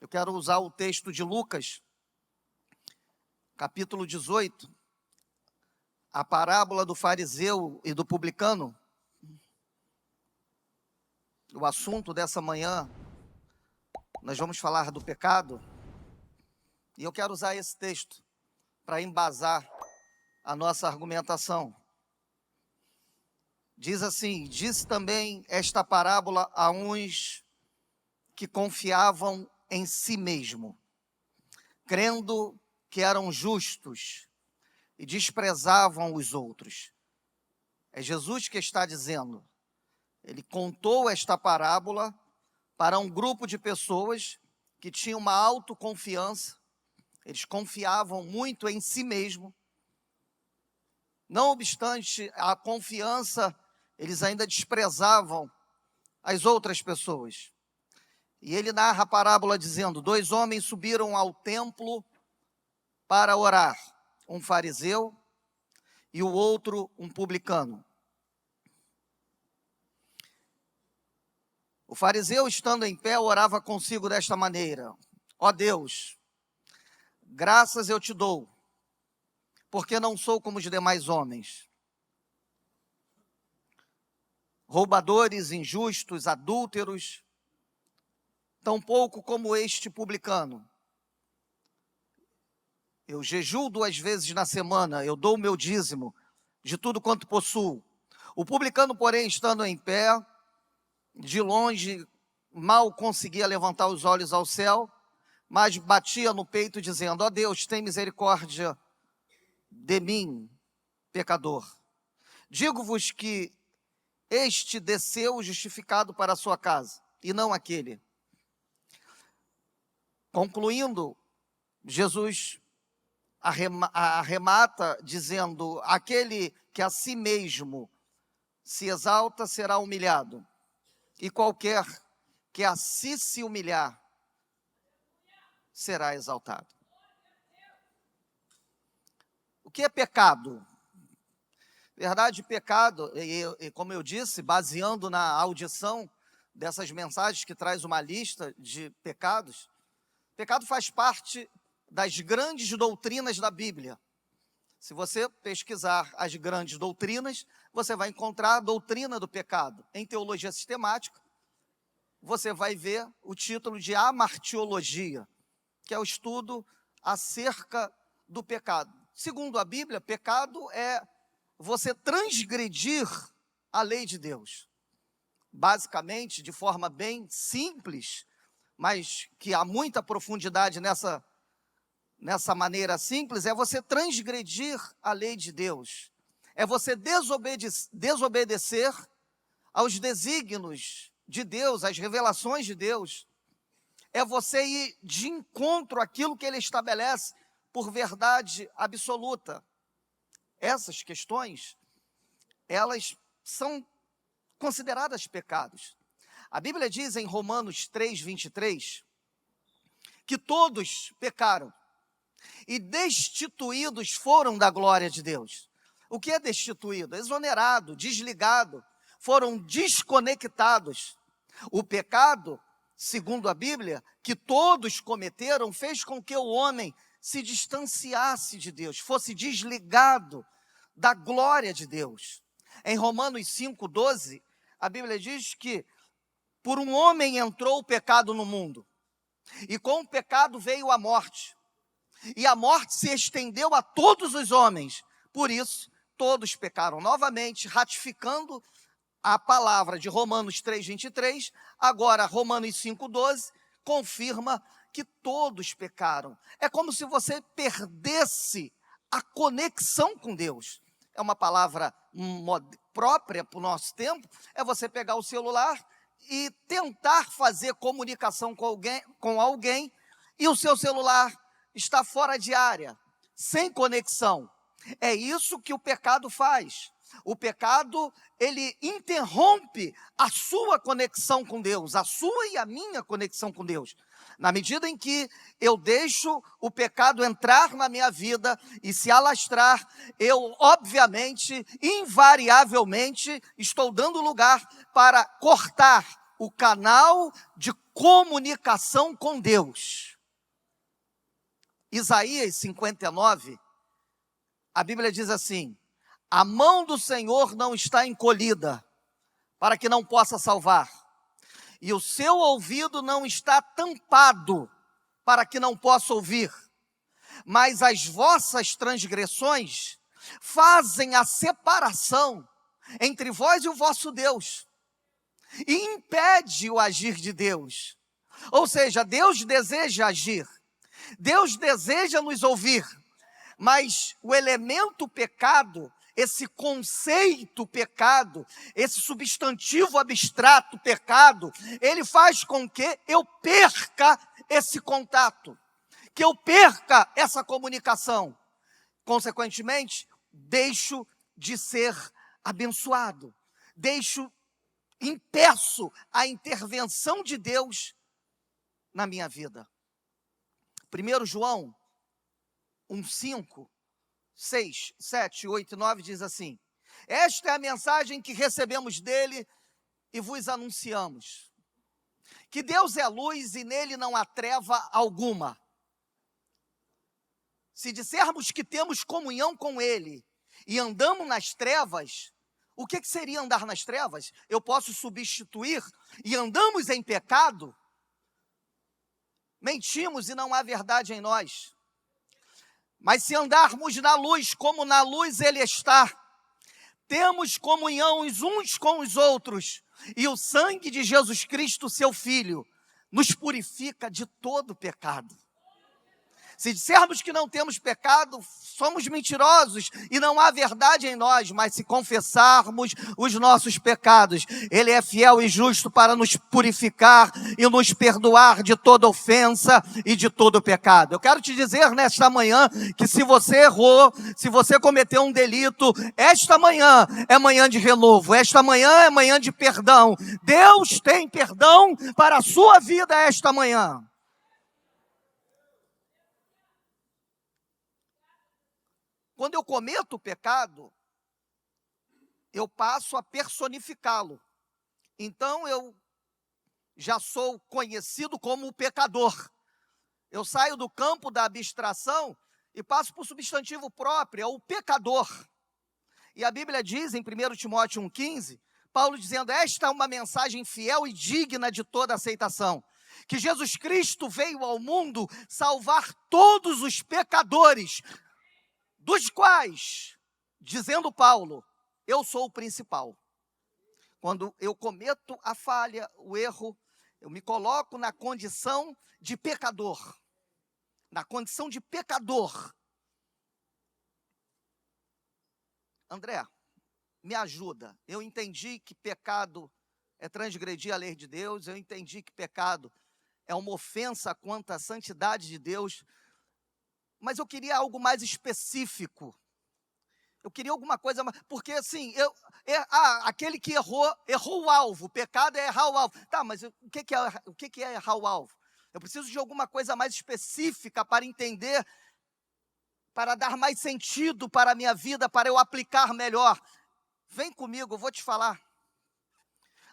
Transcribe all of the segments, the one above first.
Eu quero usar o texto de Lucas, capítulo 18, a parábola do fariseu e do publicano. O assunto dessa manhã, nós vamos falar do pecado, e eu quero usar esse texto para embasar a nossa argumentação. Diz assim: disse também esta parábola a uns que confiavam em si mesmo, crendo que eram justos e desprezavam os outros. É Jesus que está dizendo. Ele contou esta parábola para um grupo de pessoas que tinham uma autoconfiança, eles confiavam muito em si mesmo. Não obstante a confiança, eles ainda desprezavam as outras pessoas. E ele narra a parábola dizendo: 2 homens subiram ao templo para orar, um fariseu e o outro um publicano. O fariseu, estando em pé, orava consigo desta maneira: ó Deus, graças eu te dou, porque não sou como os demais homens, roubadores, injustos, adúlteros, tampouco como este publicano. Eu jejuo 2 vezes na semana, eu dou o meu dízimo de tudo quanto possuo. O publicano, porém, estando em pé, de longe, mal conseguia levantar os olhos ao céu, mas batia no peito dizendo: ó Deus, tem misericórdia de mim, pecador. Digo-vos que este desceu justificado para a sua casa, e não aquele. Concluindo, Jesus arremata dizendo: aquele que a si mesmo se exalta será humilhado, e qualquer que a si se humilhar será exaltado. O que é pecado? Verdade, pecado, e como eu disse, baseando na audição dessas mensagens que traz uma lista de pecados, pecado faz parte das grandes doutrinas da Bíblia. Se você pesquisar as grandes doutrinas, você vai encontrar a doutrina do pecado. Em teologia sistemática, você vai ver o título de amartiologia, que é o estudo acerca do pecado. Segundo a Bíblia, pecado é você transgredir a lei de Deus. Basicamente, de forma bem simples, mas que há muita profundidade nessa maneira simples, é você transgredir a lei de Deus. É você desobedecer aos desígnios de Deus, às revelações de Deus. É você ir de encontro àquilo que Ele estabelece por verdade absoluta. Essas questões, elas são consideradas pecados. A Bíblia diz em Romanos 3:23, que todos pecaram e destituídos foram da glória de Deus. O que é destituído? Exonerado, desligado, foram desconectados. O pecado, segundo a Bíblia, que todos cometeram, fez com que o homem se distanciasse de Deus, fosse desligado da glória de Deus. Em Romanos 5:12, a Bíblia diz que por um homem entrou o pecado no mundo, e com o pecado veio a morte, e a morte se estendeu a todos os homens, por isso todos pecaram. Novamente, ratificando a palavra de Romanos 3:23, agora Romanos 5:12, confirma que todos pecaram. É como se você perdesse a conexão com Deus. É uma palavra própria para o nosso tempo, é você pegar o celular e tentar fazer comunicação com alguém, e o seu celular está fora de área, sem conexão. É isso que o pecado faz. O pecado, ele interrompe a sua conexão com Deus, a sua e a minha conexão com Deus. Na medida em que eu deixo o pecado entrar na minha vida e se alastrar, eu, obviamente, invariavelmente, estou dando lugar para cortar o canal de comunicação com Deus. Isaías 59, a Bíblia diz assim: a mão do Senhor não está encolhida, para que não possa salvar, e o seu ouvido não está tampado, para que não possa ouvir. Mas as vossas transgressões fazem a separação entre vós e o vosso Deus, e impede o agir de Deus. Ou seja, Deus deseja agir, Deus deseja nos ouvir, mas o elemento pecado, esse conceito pecado, esse substantivo abstrato pecado, ele faz com que eu perca esse contato, que eu perca essa comunicação. Consequentemente, deixo de ser abençoado, impeço a intervenção de Deus na minha vida. 1 João 1:5, 6, 7, 8 e 9 diz assim: esta é a mensagem que recebemos dele e vos anunciamos, que Deus é luz e nele não há treva alguma. Se dissermos que temos comunhão com ele e andamos nas trevas, o que seria andar nas trevas? Eu posso substituir e andamos em pecado? Mentimos e não há verdade em nós. Mas se andarmos na luz, como na luz ele está, temos comunhão uns com os outros, e o sangue de Jesus Cristo, seu Filho, nos purifica de todo pecado. Se dissermos que não temos pecado, somos mentirosos e não há verdade em nós. Mas se confessarmos os nossos pecados, Ele é fiel e justo para nos purificar e nos perdoar de toda ofensa e de todo pecado. Eu quero te dizer nesta manhã que se você errou, se você cometeu um delito, esta manhã é manhã de renovo, esta manhã é manhã de perdão. Deus tem perdão para a sua vida esta manhã. Quando eu cometo o pecado, eu passo a personificá-lo. Então eu já sou conhecido como o pecador. Eu saio do campo da abstração e passo para o substantivo próprio, é o pecador. E a Bíblia diz em 1 Timóteo 1,15, Paulo dizendo: esta é uma mensagem fiel e digna de toda aceitação, que Jesus Cristo veio ao mundo salvar todos os pecadores, dos quais, dizendo Paulo, eu sou o principal. Quando eu cometo a falha, o erro, eu me coloco na condição de pecador. Na condição de pecador. André, me ajuda. Eu entendi que pecado é transgredir a lei de Deus, eu entendi que pecado é uma ofensa quanto à santidade de Deus, mas eu queria algo mais específico. Eu queria alguma coisa mais, porque assim, aquele que errou o alvo, o pecado é errar o alvo. Tá, mas o que é errar o alvo? Eu preciso de alguma coisa mais específica para entender, para dar mais sentido para a minha vida, para eu aplicar melhor. Vem comigo, eu vou te falar.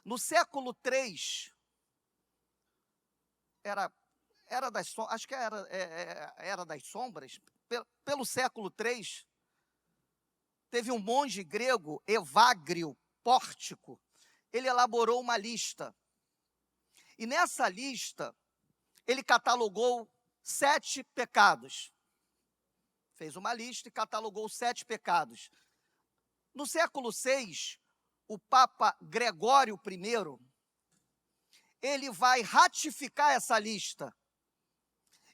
No século III, acho que era das sombras, pelo século III, teve um monge grego, Evagrio Pórtico, ele elaborou uma lista, e nessa lista, ele catalogou 7 pecados, fez uma lista e catalogou 7 pecados. No século VI, o Papa Gregório I, ele vai ratificar essa lista,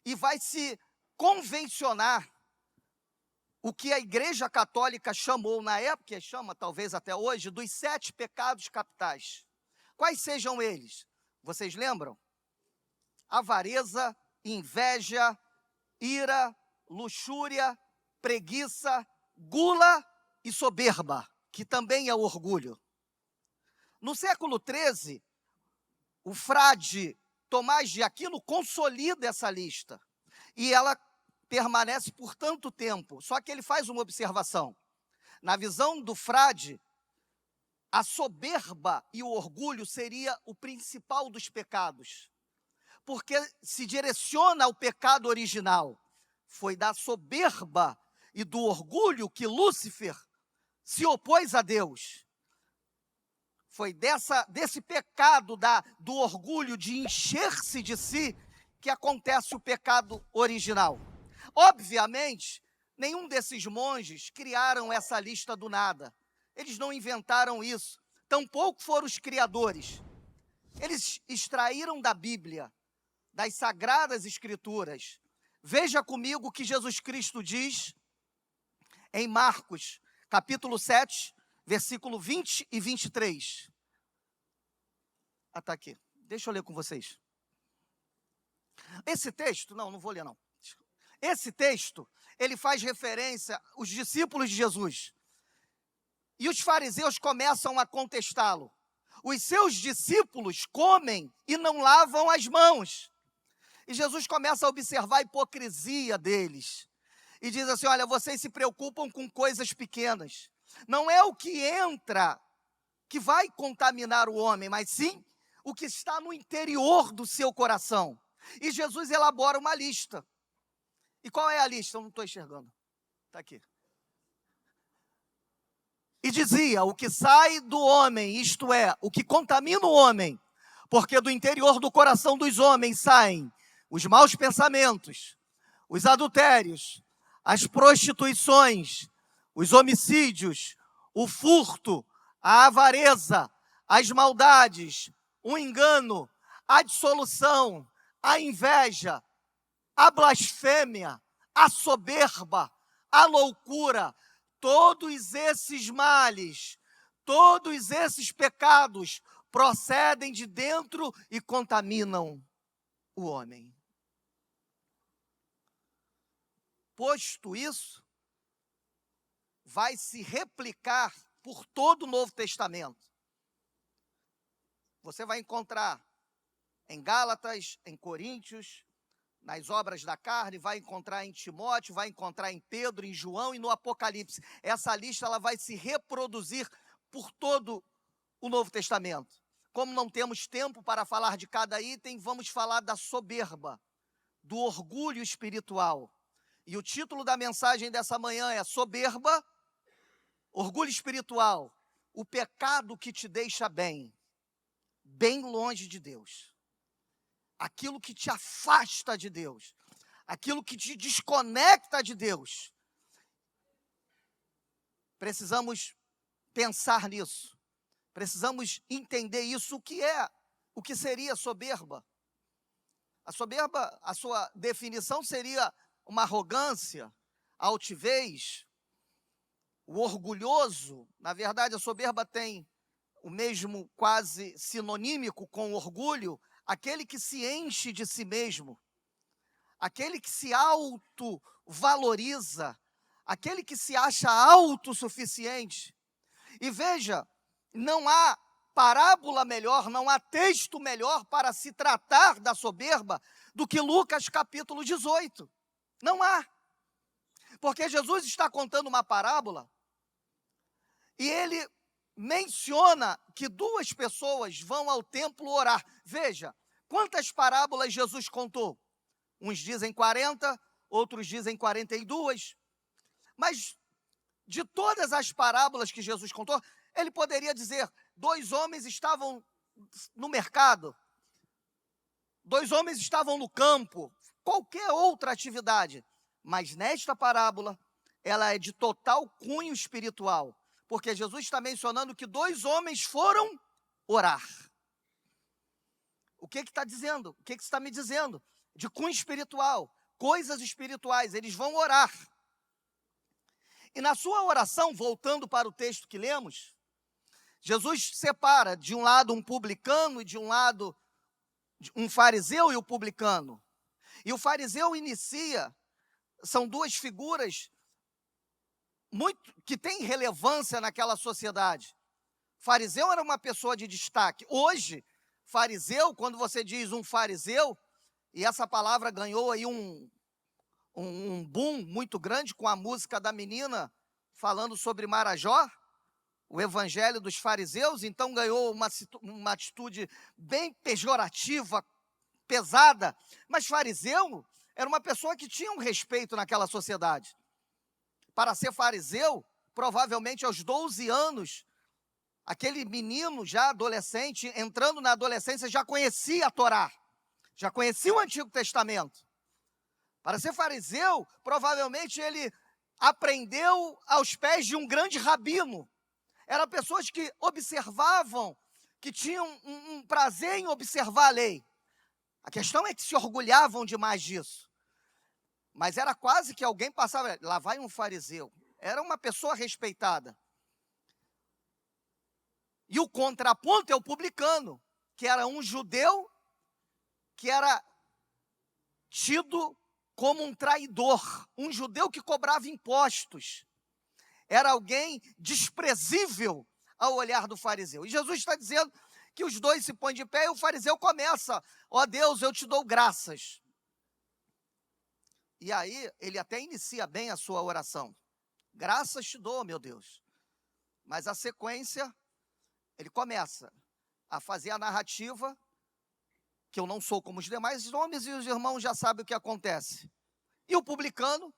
e vai se convencionar o que a Igreja Católica chamou na época, e chama talvez até hoje, dos 7 pecados capitais. Quais sejam eles? Vocês lembram? Avareza, inveja, ira, luxúria, preguiça, gula e soberba, que também é o orgulho. No século XIII, o frade Tomás de Aquino consolida essa lista, e ela permanece por tanto tempo. Só que ele faz uma observação. Na visão do frade, a soberba e o orgulho seria o principal dos pecados, porque se direciona ao pecado original. Foi da soberba e do orgulho que Lúcifer se opôs a Deus. Foi desse pecado do orgulho de encher-se de si que acontece o pecado original. Obviamente, nenhum desses monges criaram essa lista do nada. Eles não inventaram isso. Tampouco foram os criadores. Eles extraíram da Bíblia, das Sagradas Escrituras. Veja comigo o que Jesus Cristo diz em Marcos, capítulo 7, versículo 20 e 23. Está aqui. Deixa eu ler com vocês. Esse texto, não vou ler não. Esse texto, ele faz referência aos discípulos de Jesus. E os fariseus começam a contestá-lo. Os seus discípulos comem e não lavam as mãos. E Jesus começa a observar a hipocrisia deles. E diz assim, olha, vocês se preocupam com coisas pequenas. Não é o que entra que vai contaminar o homem, mas sim o que está no interior do seu coração. E Jesus elabora uma lista. E qual é a lista? Eu não estou enxergando. Está aqui. E dizia, o que sai do homem, isto é, o que contamina o homem, porque do interior do coração dos homens saem os maus pensamentos, os adultérios, as prostituições, os homicídios, o furto, a avareza, as maldades, o engano, a dissolução, a inveja, a blasfêmia, a soberba, a loucura. Todos esses males, todos esses pecados procedem de dentro e contaminam o homem. Posto isso, vai se replicar por todo o Novo Testamento. Você vai encontrar em Gálatas, em Coríntios, nas obras da carne, vai encontrar em Timóteo, vai encontrar em Pedro, em João e no Apocalipse. Essa lista ela vai se reproduzir por todo o Novo Testamento. Como não temos tempo para falar de cada item, vamos falar da soberba, do orgulho espiritual. E o título da mensagem dessa manhã é soberba, orgulho espiritual, o pecado que te deixa bem longe de Deus. Aquilo que te afasta de Deus, aquilo que te desconecta de Deus. Precisamos pensar nisso, precisamos entender isso, o que seria soberba. A soberba, a sua definição seria uma arrogância, altivez, o orgulhoso. Na verdade, a soberba tem o mesmo quase sinonímico com orgulho, aquele que se enche de si mesmo, aquele que se autovaloriza, aquele que se acha autossuficiente. E veja, não há parábola melhor, não há texto melhor para se tratar da soberba do que Lucas capítulo 18. Não há. Porque Jesus está contando uma parábola e ele menciona que 2 pessoas vão ao templo orar. Veja, quantas parábolas Jesus contou? Uns dizem 40, outros dizem 42. Mas de todas as parábolas que Jesus contou, ele poderia dizer, 2 homens estavam no mercado, 2 homens estavam no campo, qualquer outra atividade. Mas nesta parábola, ela é de total cunho espiritual. Porque Jesus está mencionando que 2 homens foram orar. O que está dizendo? O que está me dizendo? De cunho espiritual, coisas espirituais, eles vão orar. E na sua oração, voltando para o texto que lemos, Jesus separa de um lado um publicano e de um lado um fariseu e o publicano. E o fariseu inicia, são 2 figuras que tem relevância naquela sociedade. Fariseu era uma pessoa de destaque. Hoje, fariseu, quando você diz um fariseu, e essa palavra ganhou aí um boom muito grande com a música da menina falando sobre Marajó, o evangelho dos fariseus, então ganhou uma atitude bem pejorativa, pesada, mas fariseu era uma pessoa que tinha um respeito naquela sociedade. Para ser fariseu, provavelmente aos 12 anos, aquele menino já adolescente, entrando na adolescência, já conhecia a Torá, já conhecia o Antigo Testamento. Para ser fariseu, provavelmente ele aprendeu aos pés de um grande rabino. Eram pessoas que observavam, que tinham um prazer em observar a lei. A questão é que se orgulhavam demais disso. Mas era quase que alguém passava, lá vai um fariseu. Era uma pessoa respeitada. E o contraponto é o publicano, que era um judeu que era tido como um traidor, um judeu que cobrava impostos. Era alguém desprezível ao olhar do fariseu. E Jesus está dizendo que os dois se põem de pé e o fariseu começa: ó Deus, eu te dou graças. E aí ele até inicia bem a sua oração. Graças te dou, meu Deus. Mas a sequência, ele começa a fazer a narrativa, que eu não sou como os demais homens, e os irmãos já sabem o que acontece. E o publicano,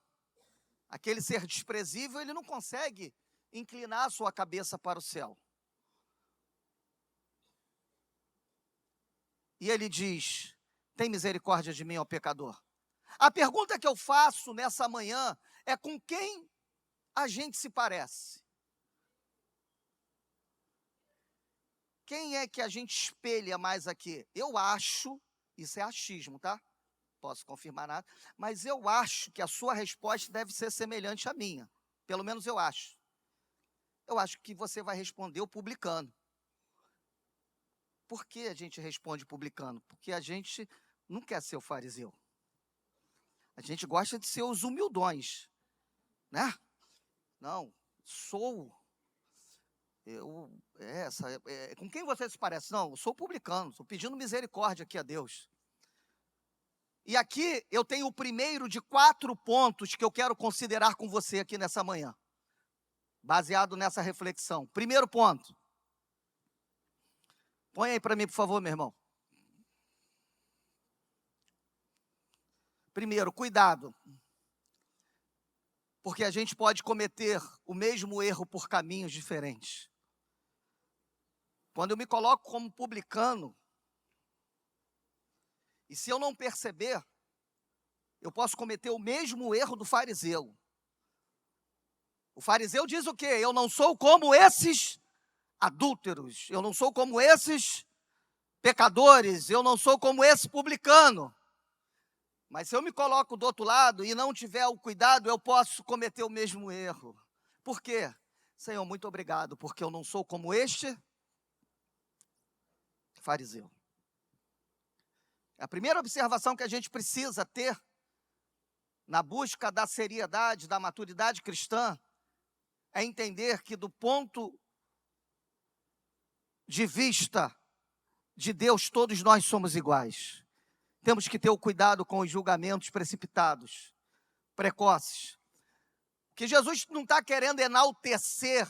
aquele ser desprezível, ele não consegue inclinar a sua cabeça para o céu. E ele diz: tem misericórdia de mim, ó pecador. A pergunta que eu faço nessa manhã é: com quem a gente se parece? Quem é que a gente espelha mais aqui? Eu acho, isso é achismo, tá? Posso confirmar nada, mas eu acho que a sua resposta deve ser semelhante à minha. Pelo menos eu acho. Eu acho que você vai responder o publicano. Por que a gente responde publicano? Porque a gente não quer ser o fariseu. A gente gosta de ser os humildões, né? Não, sou. Com quem você se parece? Não, eu sou publicano, estou pedindo misericórdia aqui a Deus. E aqui eu tenho o primeiro de 4 pontos que eu quero considerar com você aqui nessa manhã, baseado nessa reflexão. Primeiro ponto. Põe aí para mim, por favor, meu irmão. Primeiro, cuidado. Porque a gente pode cometer o mesmo erro por caminhos diferentes. Quando eu me coloco como publicano, e se eu não perceber, eu posso cometer o mesmo erro do fariseu. O fariseu diz o quê? Eu não sou como esses adúlteros, eu não sou como esses pecadores, eu não sou como esse publicano. Mas se eu me coloco do outro lado e não tiver o cuidado, eu posso cometer o mesmo erro. Por quê? Senhor, muito obrigado, porque eu não sou como este fariseu. A primeira observação que a gente precisa ter na busca da seriedade, da maturidade cristã, é entender que do ponto de vista de Deus, todos nós somos iguais. Temos que ter o cuidado com os julgamentos precipitados, precoces. Que Jesus não está querendo enaltecer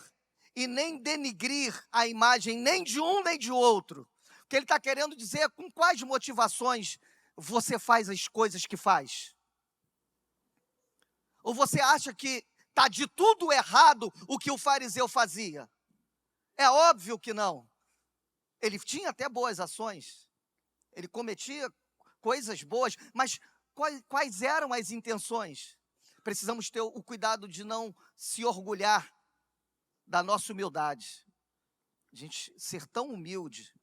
e nem denigrir a imagem nem de um nem de outro. O que ele está querendo dizer é com quais motivações você faz as coisas que faz. Ou você acha que está de tudo errado o que o fariseu fazia? É óbvio que não. Ele tinha até boas ações. Ele cometia coisas boas, mas quais eram as intenções? Precisamos ter o cuidado de não se orgulhar da nossa humildade. A gente ser tão humilde,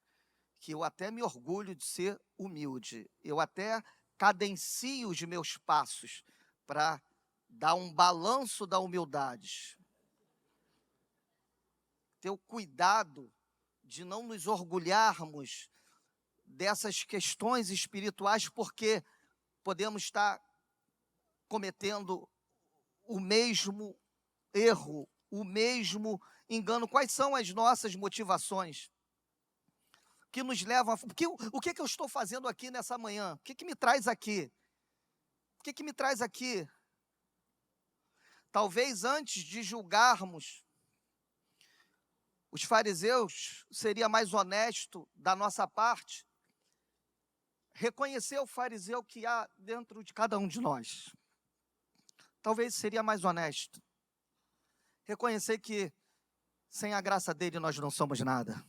que eu até me orgulho de ser humilde. Eu até cadencio os meus passos para dar um balanço da humildade. Ter o cuidado de não nos orgulharmos dessas questões espirituais, porque podemos estar cometendo o mesmo erro, o mesmo engano. Quais são as nossas motivações que nos levam a... O que eu estou fazendo aqui nessa manhã? O que me traz aqui? O que me traz aqui? Talvez antes de julgarmos Os fariseus, seria mais honesto da nossa parte reconhecer o fariseu que há dentro de cada um de nós. Talvez seria mais honesto reconhecer que sem a graça dele nós não somos nada.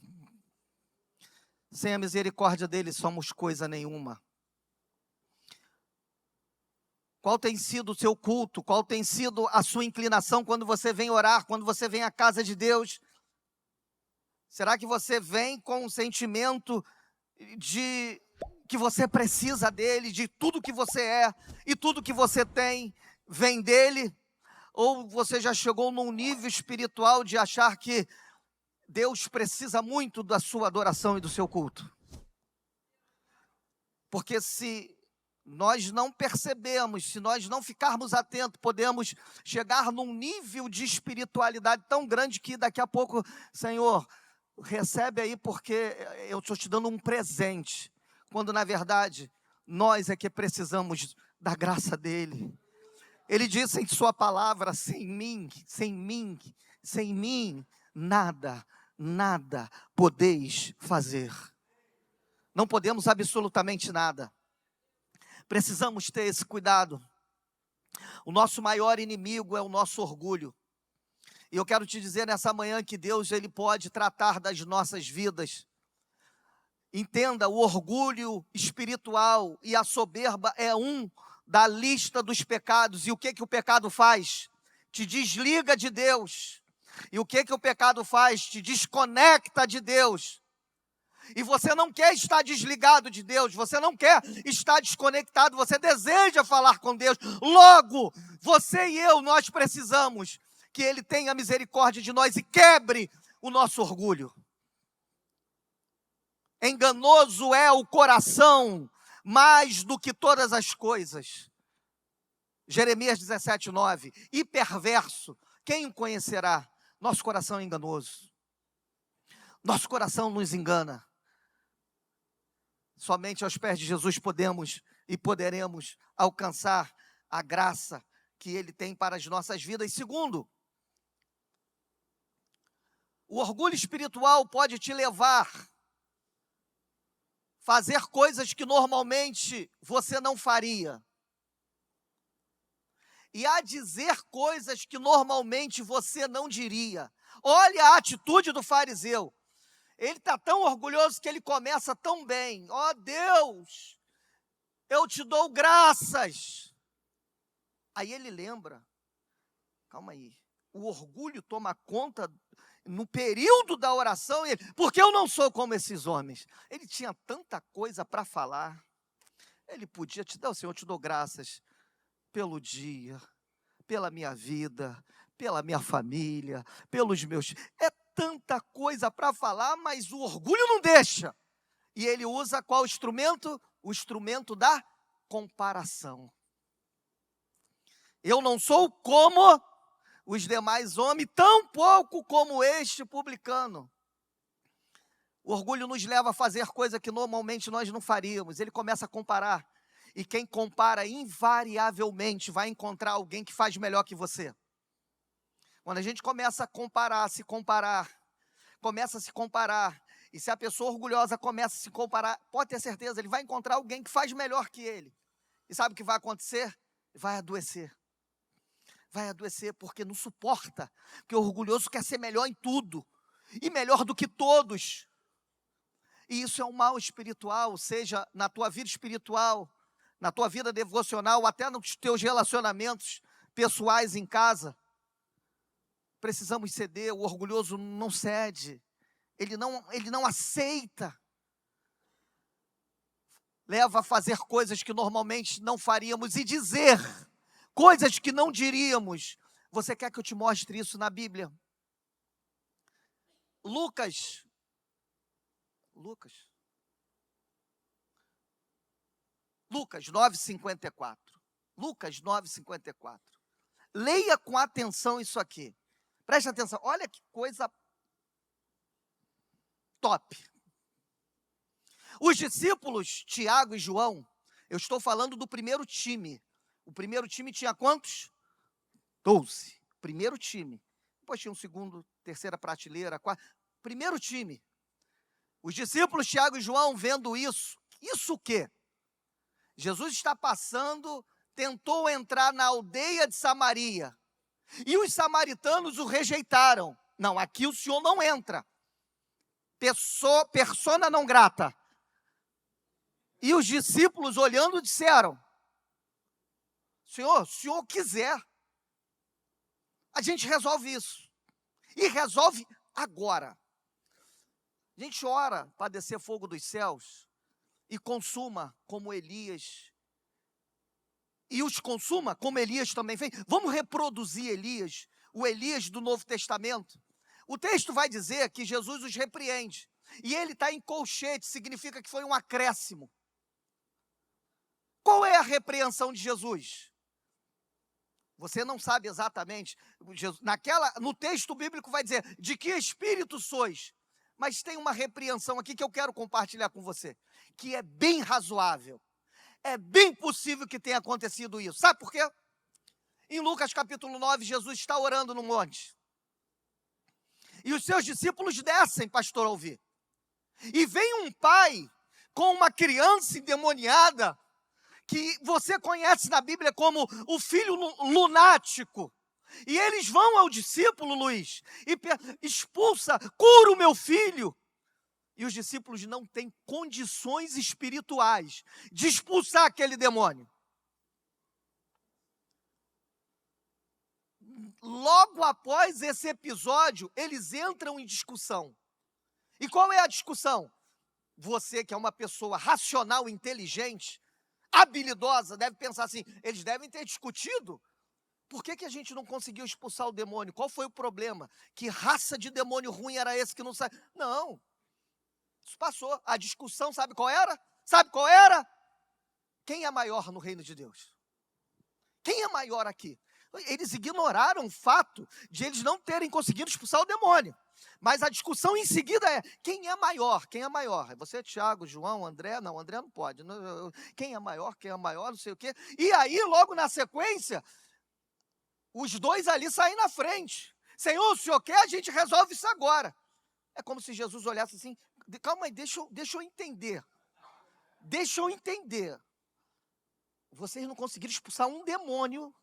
Sem a misericórdia dele somos coisa nenhuma. Qual tem sido o seu culto? Qual tem sido a sua inclinação quando você vem orar, quando você vem à casa de Deus? Será que você vem com um sentimento de que você precisa dele, de tudo que você é e tudo que você tem vem dele? Ou você já chegou num nível espiritual de achar que Deus precisa muito da sua adoração e do seu culto? Porque se nós não percebemos, se nós não ficarmos atentos, podemos chegar num nível de espiritualidade tão grande que daqui a pouco, Senhor, recebe aí porque eu estou te dando um presente, quando na verdade nós é que precisamos da graça dele. Ele disse em sua palavra: sem mim, nada podeis fazer. Não podemos absolutamente nada. Precisamos ter esse cuidado. O nosso maior inimigo é o nosso orgulho. E eu quero te dizer nessa manhã que Deus, Ele pode tratar das nossas vidas. Entenda, o orgulho espiritual e a soberba é um da lista dos pecados. E o que o pecado faz? Te desliga de Deus. E o que o pecado faz? Te desconecta de Deus. E você não quer estar desligado de Deus, você não quer estar desconectado, você deseja falar com Deus. Logo, você e eu, nós precisamos que Ele tenha misericórdia de nós e quebre o nosso orgulho. Enganoso é o coração mais do que todas as coisas. Jeremias 17:9. E perverso, quem o conhecerá? Nosso coração é enganoso. Nosso coração nos engana. Somente aos pés de Jesus podemos e poderemos alcançar a graça que Ele tem para as nossas vidas. Segundo, o orgulho espiritual pode te levar a fazer coisas que normalmente você não faria. E a dizer coisas que normalmente você não diria. Olha a atitude do fariseu. Ele está tão orgulhoso que ele começa tão bem. Ó Deus, eu te dou graças. Aí ele lembra, calma aí, o orgulho toma conta no período da oração, porque eu não sou como esses homens. Ele tinha tanta coisa para falar. Ele podia te dar, Senhor, eu te dou graças pelo dia, pela minha vida, pela minha família, pelos meus... É tanta coisa para falar, mas o orgulho não deixa. E ele usa qual instrumento? O instrumento da comparação. Eu não sou como os demais homens, tão pouco como este publicano. O orgulho nos leva a fazer coisa que normalmente nós não faríamos. Ele começa a comparar. E quem compara invariavelmente vai encontrar alguém que faz melhor que você. Quando a gente começa a começa a se comparar, e se a pessoa orgulhosa começa a se comparar, pode ter certeza, ele vai encontrar alguém que faz melhor que ele. E sabe o que vai acontecer? Vai adoecer. Vai adoecer porque não suporta, porque o orgulhoso quer ser melhor em tudo, e melhor do que todos. E isso é um mal espiritual, seja na tua vida espiritual, na tua vida devocional, até nos teus relacionamentos pessoais em casa. Precisamos ceder, o orgulhoso não cede, ele não aceita, leva a fazer coisas que normalmente não faríamos e dizer coisas que não diríamos. Você quer que eu te mostre isso na Bíblia? Lucas 9:54. Lucas 9:54. Leia com atenção isso aqui. Preste atenção, olha que coisa top. Os discípulos, Tiago e João, eu estou falando do primeiro time. O primeiro time tinha quantos? 12. Primeiro time. Depois tinha um segundo, terceira prateleira, quarta. Primeiro time. Os discípulos Tiago e João vendo isso. Isso o quê? Jesus está passando, tentou entrar na aldeia de Samaria. E os samaritanos o rejeitaram. Não, aqui o senhor não entra. Persona não grata. E os discípulos olhando disseram: Senhor, se o senhor quiser, a gente resolve isso. E resolve agora. A gente ora para descer fogo dos céus e consuma como Elias. E os consuma como Elias também fez. Vamos reproduzir Elias, o Elias do Novo Testamento. O texto vai dizer que Jesus os repreende. E ele está em colchete, significa que foi um acréscimo. Qual é a repreensão de Jesus? Você não sabe exatamente. No texto bíblico vai dizer, de que espírito sois? Mas tem uma repreensão aqui que eu quero compartilhar com você, que é bem razoável. É bem possível que tenha acontecido isso. Sabe por quê? Em Lucas capítulo 9, Jesus está orando no monte. E os seus discípulos descem, pastor, a ouvir. E vem um pai com uma criança endemoniada, que você conhece na Bíblia como o filho lunático. E eles vão ao discípulo, Luiz, e expulsa, cura o meu filho. E os discípulos não têm condições espirituais de expulsar aquele demônio. Logo após esse episódio, eles entram em discussão. E qual é a discussão? Você que é uma pessoa racional, inteligente, habilidosa, deve pensar assim, eles devem ter discutido. Por que a gente não conseguiu expulsar o demônio? Qual foi o problema? Que raça de demônio ruim era esse que não sai? Não, isso passou. A discussão, sabe qual era? Sabe qual era? Quem é maior no reino de Deus? Quem é maior aqui? Eles ignoraram o fato de eles não terem conseguido expulsar o demônio. Mas a discussão em seguida é, quem é maior? Quem é maior? Você, Tiago, João, André? Não, André não pode. Quem é maior? Quem é maior? Não sei o quê. E aí, logo na sequência, os dois ali saem na frente. Senhor, o senhor quer? A gente resolve isso agora. É como se Jesus olhasse assim, calma aí, deixa eu entender. Deixa eu entender. Vocês não conseguiram expulsar um demônio.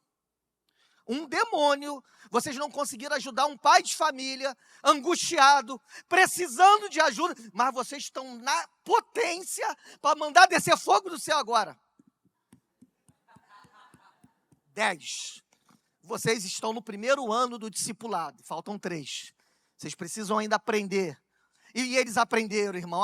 Vocês não conseguiram ajudar um pai de família, angustiado, precisando de ajuda, mas vocês estão na potência para mandar descer fogo do céu agora. 10. Vocês estão no primeiro ano do discipulado, faltam 3. Vocês precisam ainda aprender. E eles aprenderam, irmão,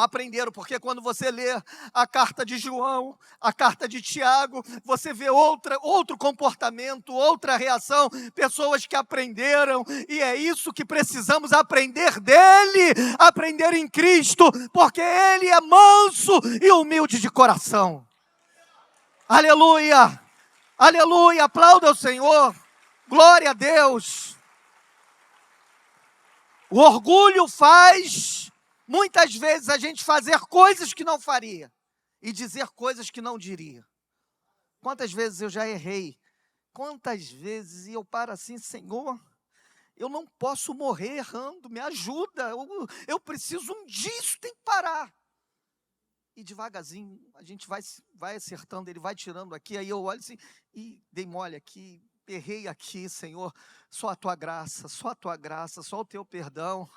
porque quando você lê a carta de João, a carta de Tiago, você vê outro comportamento, outra reação, pessoas que aprenderam, e é isso que precisamos aprender dele, aprender em Cristo, porque ele é manso e humilde de coração. Aleluia, aleluia, aplauda o Senhor, glória a Deus. O orgulho faz muitas vezes a gente fazer coisas que não faria e dizer coisas que não diria. Quantas vezes eu já errei? Quantas vezes e eu paro assim, Senhor, eu não posso morrer errando, me ajuda, eu preciso disso, tem que parar. E devagarzinho a gente vai acertando, ele vai tirando aqui, aí eu olho assim, e dei mole aqui, errei aqui, Senhor, só a tua graça, só o teu perdão.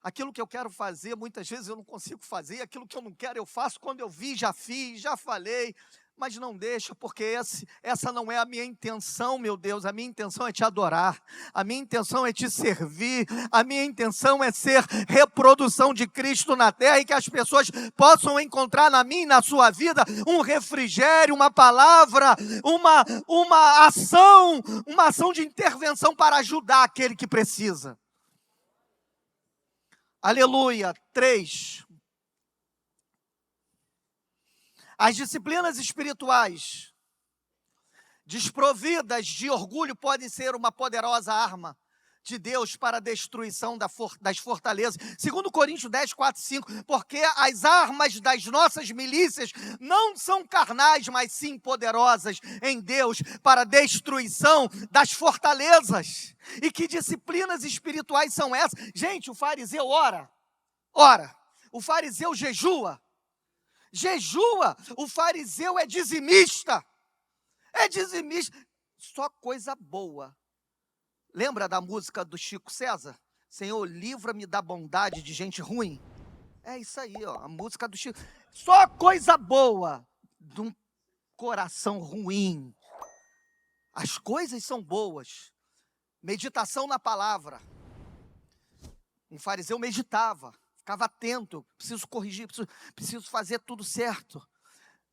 Aquilo que eu quero fazer, muitas vezes eu não consigo fazer. Aquilo que eu não quero, eu faço. Quando eu vi, já fiz, já falei. Mas não deixa, porque essa não é a minha intenção, meu Deus. A minha intenção é te adorar. A minha intenção é te servir. A minha intenção é ser reprodução de Cristo na terra e que as pessoas possam encontrar na minha e na sua vida um refrigério, uma palavra, uma ação de intervenção para ajudar aquele que precisa. Aleluia. 3. As disciplinas espirituais desprovidas de orgulho podem ser uma poderosa arma de Deus para a destruição das fortalezas. Segundo Coríntios 10, 4, 5, porque as armas das nossas milícias não são carnais, mas sim poderosas em Deus para a destruição das fortalezas. E que disciplinas espirituais são essas? Gente, o fariseu ora, o fariseu jejua, o fariseu é dizimista, só coisa boa. Lembra da música do Chico César? Senhor, livra-me da bondade de gente ruim. É isso aí, ó, a música do Chico. Só coisa boa de um coração ruim. As coisas são boas. Meditação na palavra. Um fariseu meditava, ficava atento. Preciso corrigir, preciso fazer tudo certo.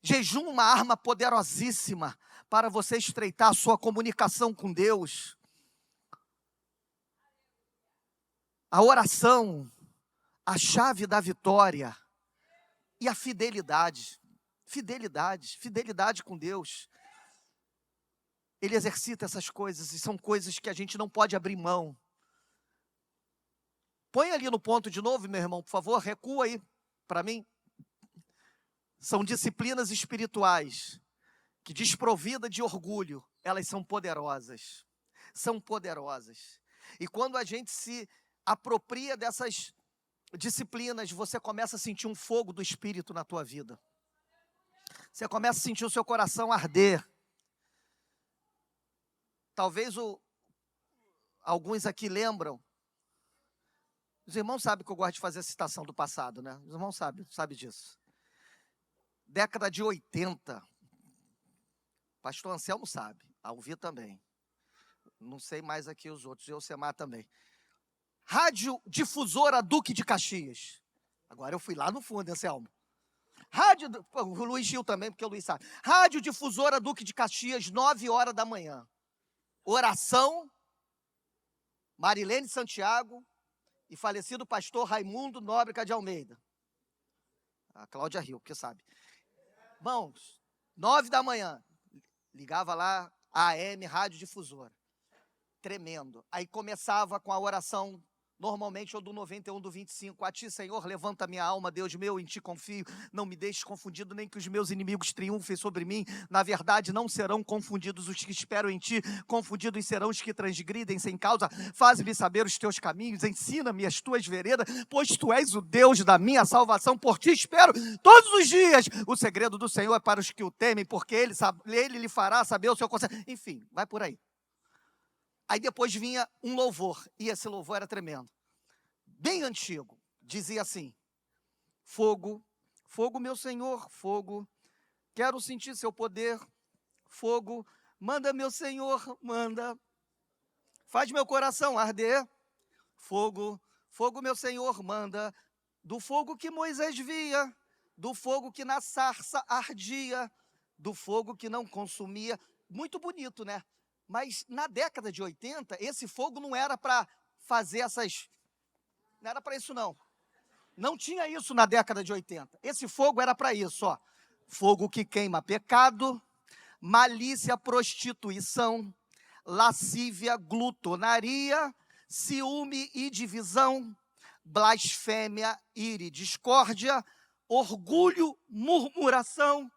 Jejum, uma arma poderosíssima para você estreitar a sua comunicação com Deus. A oração, a chave da vitória e a fidelidade com Deus. Ele exercita essas coisas e são coisas que a gente não pode abrir mão. Põe ali no ponto de novo, meu irmão, por favor, recua aí para mim. São disciplinas espirituais que, desprovida de orgulho, elas são poderosas. E quando a gente se apropria dessas disciplinas, você começa a sentir um fogo do Espírito na tua vida. Você começa a sentir o seu coração arder. Talvez alguns aqui lembram. Os irmãos sabem que eu gosto de fazer a citação do passado, né? Os irmãos sabem disso. Década de 80. Pastor Anselmo sabe. Alvi também. Não sei mais aqui os outros. E o Semar também. Rádio Difusora Duque de Caxias. Agora eu fui lá no fundo, Anselmo. O Luiz Gil também, porque o Luiz sabe. Rádio Difusora Duque de Caxias, 9 horas da manhã. Oração, Marilene Santiago e falecido pastor Raimundo Nóbrega de Almeida. A Cláudia riu, porque sabe. Irmãos, 9 da manhã, ligava lá a AM, Rádio Difusora. Tremendo. Aí começava com a oração, normalmente ou do 91, do 25. A ti, Senhor, levanta minha alma, Deus meu, em ti confio. Não me deixes confundido, nem que os meus inimigos triunfem sobre mim. Na verdade, não serão confundidos os que esperam em ti. Confundidos serão os que transgridem sem causa. Faz-me saber os teus caminhos, ensina-me as tuas veredas, pois tu és o Deus da minha salvação. Por ti espero todos os dias. O segredo do Senhor é para os que o temem, porque ele lhe fará saber o seu conselho. Enfim, vai por aí. Aí depois vinha um louvor, e esse louvor era tremendo. Bem antigo, dizia assim: fogo, fogo meu Senhor, fogo, quero sentir seu poder, fogo, manda meu Senhor, manda, faz meu coração arder, fogo, fogo meu Senhor, manda, do fogo que Moisés via, do fogo que na sarça ardia, do fogo que não consumia. Muito bonito, né? Mas na década de 80, esse fogo não era para fazer não era para isso não. Não tinha isso na década de 80. Esse fogo era para isso, ó. Fogo que queima pecado, malícia, prostituição, lascívia, glutonaria, ciúme e divisão, blasfêmia, ira e discórdia, orgulho, murmuração,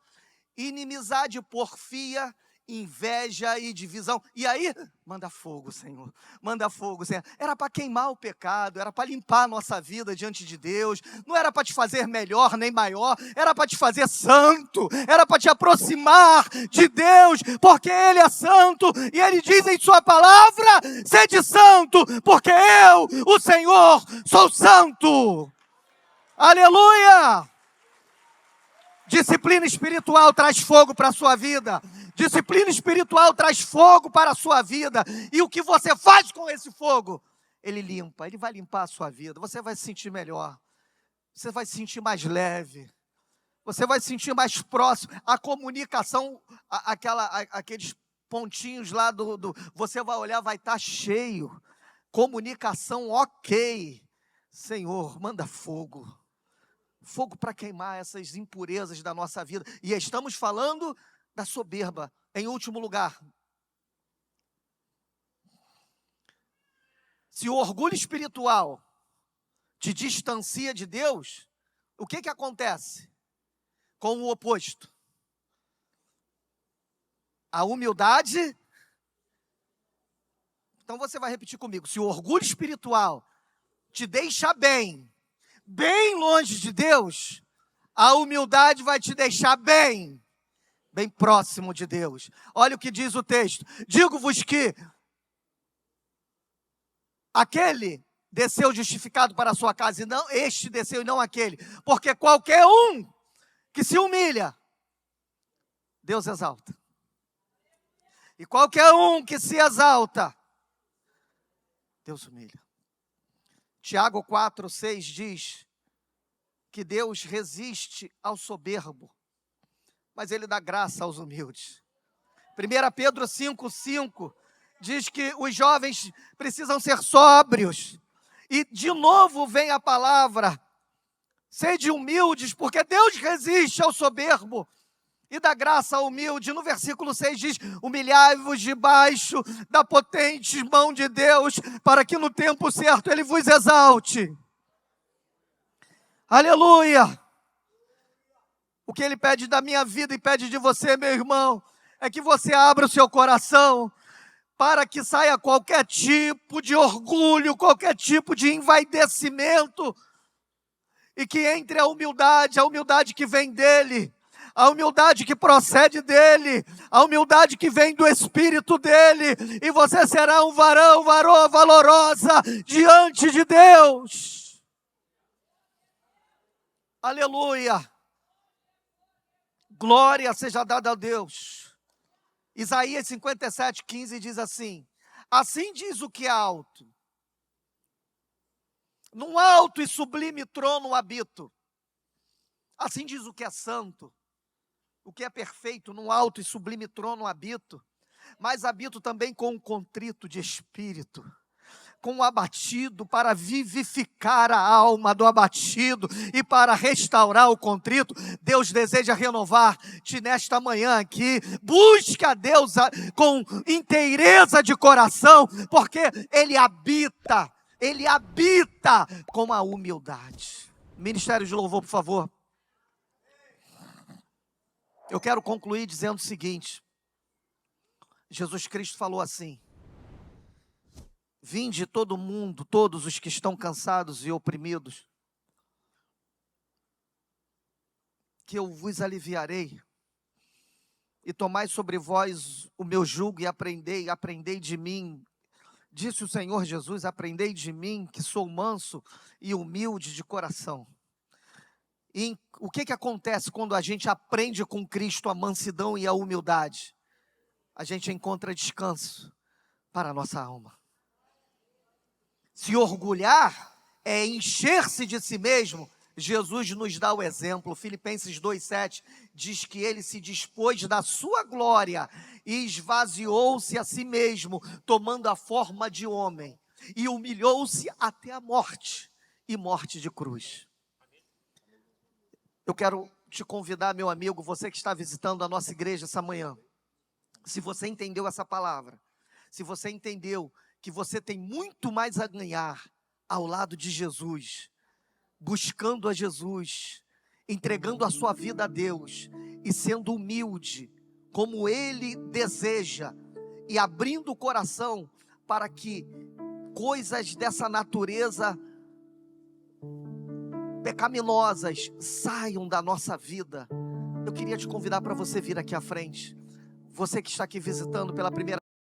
inimizade, porfia, inveja e divisão. E aí, manda fogo, Senhor. Manda fogo, Senhor. Era para queimar o pecado, era para limpar a nossa vida diante de Deus. Não era para te fazer melhor nem maior, era para te fazer santo, era para te aproximar de Deus, porque Ele é santo, e Ele diz em sua palavra: sede santo, porque eu, o Senhor, sou santo. Aleluia! Disciplina espiritual traz fogo para a sua vida. Disciplina espiritual traz fogo para a sua vida. E o que você faz com esse fogo? Ele limpa, ele vai limpar a sua vida. Você vai se sentir melhor. Você vai se sentir mais leve. Você vai se sentir mais próximo. A comunicação, aqueles pontinhos lá você vai olhar, vai estar cheio. Comunicação ok. Senhor, manda fogo. Fogo para queimar essas impurezas da nossa vida. E estamos falando da soberba. Em último lugar, Se o orgulho espiritual te distancia de Deus, o que acontece com o oposto? A humildade. Então você vai repetir comigo. Se o orgulho espiritual te deixa bem longe de Deus, a humildade vai te deixar bem próximo de Deus. Olha o que diz o texto. Digo-vos que aquele desceu justificado para a sua casa, e não este desceu e não aquele. Porque qualquer um que se humilha, Deus exalta. E qualquer um que se exalta, Deus humilha. Tiago 4:6 diz que Deus resiste ao soberbo, mas Ele dá graça aos humildes. 1 Pedro 5:5 diz que os jovens precisam ser sóbrios. E de novo vem a palavra, sede humildes, porque Deus resiste ao soberbo e dá graça ao humilde. No versículo 6 diz, humilhai-vos debaixo da potente mão de Deus, para que no tempo certo Ele vos exalte. Aleluia! O que Ele pede da minha vida e pede de você, meu irmão, é que você abra o seu coração para que saia qualquer tipo de orgulho, qualquer tipo de envaidecimento, e que entre a humildade que vem dEle, a humildade que procede dEle, a humildade que vem do Espírito dEle, e você será um varão, varoa valorosa diante de Deus. Aleluia! Glória seja dada a Deus. Isaías 57:15 diz assim, assim diz o que é alto, num alto e sublime trono habito. Assim diz o que é santo, o que é perfeito, num alto e sublime trono habito, mas habito também com um contrito de espírito, com o abatido, para vivificar a alma do abatido e para restaurar o contrito. Deus deseja renovar-te nesta manhã aqui. Busca a Deus com inteireza de coração, porque Ele habita com a humildade. Ministério de louvor, por favor. Eu quero concluir dizendo o seguinte. Jesus Cristo falou assim, vinde todo mundo, todos os que estão cansados e oprimidos, que eu vos aliviarei, e tomai sobre vós o meu jugo e aprendei de mim, disse o Senhor Jesus, aprendei de mim, que sou manso e humilde de coração. E o que acontece quando a gente aprende com Cristo a mansidão e a humildade? A gente encontra descanso para a nossa alma. Se orgulhar é encher-se de si mesmo. Jesus nos dá o exemplo. Filipenses 2:7 diz que Ele se dispôs da sua glória e esvaziou-se a si mesmo, tomando a forma de homem, e humilhou-se até a morte, e morte de cruz. Eu quero te convidar, meu amigo, você que está visitando a nossa igreja essa manhã, se você entendeu essa palavra, se você entendeu que você tem muito mais a ganhar ao lado de Jesus, buscando a Jesus, entregando a sua vida a Deus e sendo humilde, como Ele deseja, e abrindo o coração para que coisas dessa natureza pecaminosas saiam da nossa vida. Eu queria te convidar para você vir aqui à frente. Você que está aqui visitando pela primeira